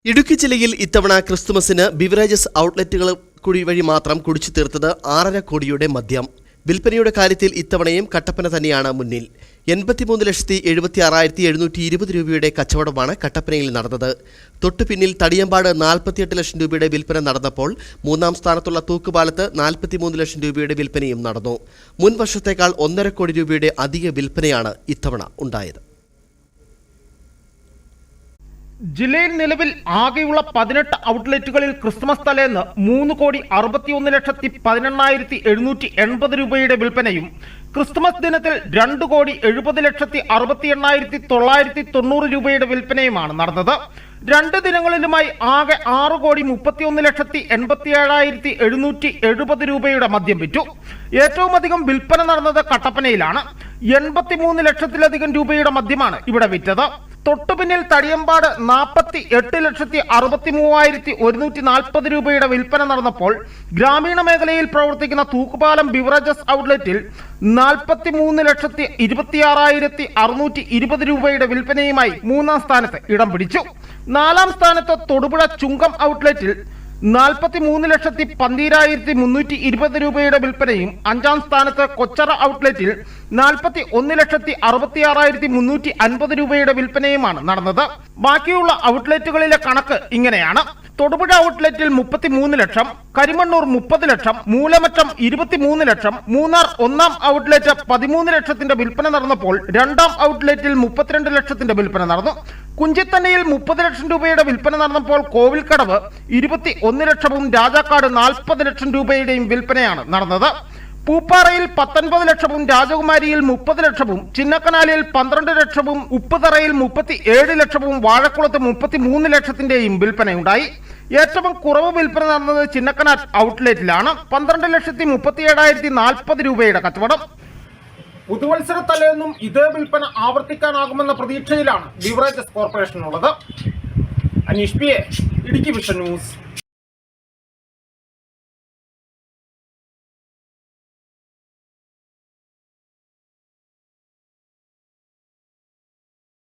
ഇടുക്കി ജില്ലയിൽ ഇത്തവണ ക്രിസ്തുമസിന് ബിവറേജസ് ഔട്ട്ലെറ്റുകൾ വഴി മാത്രം കുടിച്ചു തീർത്തത് 6.5 കോടിയുടെ മദ്യം. വിൽപ്പനയുടെ കാര്യത്തിൽ ഇത്തവണയും കട്ടപ്പന തന്നെയാണ് മുന്നിൽ. 83,76,720 രൂപയുടെ കച്ചവടമാണ് കട്ടപ്പനയിൽ നടന്നത്. തൊട്ടുപിന്നിൽ തടിയമ്പാട് 48 ലക്ഷം രൂപയുടെ വിൽപ്പന നടന്നപ്പോൾ മൂന്നാം സ്ഥാനത്തുള്ള തൂക്കുപാലത്ത് 43 ലക്ഷം രൂപയുടെ വിൽപ്പനയും നടന്നു. മുൻ വർഷത്തേക്കാൾ 1.5 കോടി രൂപയുടെ അധിക വിൽപ്പനയാണ് ഇത്തവണ ഉണ്ടായത്. ജില്ലയിൽ നിലവിൽ ആകെയുള്ള 18 ഔട്ട്ലെറ്റുകളിൽ ക്രിസ്മസ് തലേന്ന് 3,61,18,780 രൂപയുടെ വിൽപ്പനയും ക്രിസ്തുമസ് ദിനത്തിൽ 2,70,68,990 രൂപയുടെ വിൽപ്പനയുമാണ് നടന്നത്. 2 ദിനങ്ങളിലുമായി ആകെ 6,31,87,770 രൂപയുടെ മദ്യം വിറ്റു. ഏറ്റവും അധികം വിൽപ്പന നടന്നത് കട്ടപ്പനയിലാണ്. 83 ലക്ഷത്തിലധികം രൂപയുടെ മദ്യമാണ് ഇവിടെ വിറ്റത്. തൊട്ടുപിന്നിൽ തടിയമ്പാട് 48,63,140 രൂപയുടെ വിൽപ്പന നടന്നപ്പോൾ ഗ്രാമീണ മേഖലയിൽ പ്രവർത്തിക്കുന്ന തൂക്കുപാലം ബിവറേജസ് ഔട്ട്ലെറ്റിൽ 43,26,620 രൂപയുടെ വിൽപ്പനയുമായി മൂന്നാം സ്ഥാനത്ത് ഇടം പിടിച്ചു. 4-ാം സ്ഥാനത്ത് തൊടുപുഴ ചുങ്കം ഔട്ട്ലെറ്റിൽ 43,12,320 രൂപയുടെ വിൽപ്പനയും 5-ാം സ്ഥാനത്ത് കൊച്ചറ ഔട്ട്ലെറ്റിൽ 41,66,350 രൂപയുടെ വിൽപ്പനയുമാണ് നടന്നത്. ബാക്കിയുള്ള ഔട്ട്ലെറ്റുകളിലെ കണക്ക് ഇങ്ങനെയാണ്. തൊടുപുഴ ഔട്ട്ലെറ്റിൽ 33 ലക്ഷം, കരിമണ്ണൂർ 30 ലക്ഷം, മൂലമറ്റം 23 ലക്ഷം, മൂന്നാർ 1-ാം ഔട്ട്ലെറ്റ് 13 ലക്ഷത്തിന്റെ വിൽപ്പന നടന്നപ്പോൾ 2-ാം ഔട്ട്ലെറ്റിൽ 32 ലക്ഷത്തിന്റെ വിൽപ്പന നടന്നു. കുഞ്ചിത്തന്നയിൽ 30 ലക്ഷം രൂപയുടെ വിൽപ്പന നടന്നപ്പോൾ കോവിൽക്കടവ് 21 ലക്ഷവും രാജാക്കാട് 40 ലക്ഷം രൂപയുടെയും വിൽപ്പനയാണ് നടന്നത്. പൂപ്പാറയിൽ 19 ലക്ഷവും രാജകുമാരിയിൽ 30 ലക്ഷവും ചിന്നക്കനാലിൽ 12 ലക്ഷവും ഉപ്പുതറയിൽ 37 ലക്ഷവും വാഴക്കുളത്ത് 33 ലക്ഷത്തിന്റെയും വിൽപ്പനയുണ്ടായി. ഏറ്റവും കുറവ് വിൽപ്പന നടന്നത് ചിന്നക്കനാൽ ഔട്ട്ലെറ്റിലാണ്. 12,37,040 രൂപയുടെ കച്ചവടം. പുതുവത്സര തലേന്നും ഇതേ വിൽപ്പന ആവർത്തിക്കാനാകുമെന്ന പ്രതീക്ഷയിലാണ് ബിവറേജസ് കോർപ്പറേഷൻ ഉള്ളത്. Aneesh P A, Idukki vision news.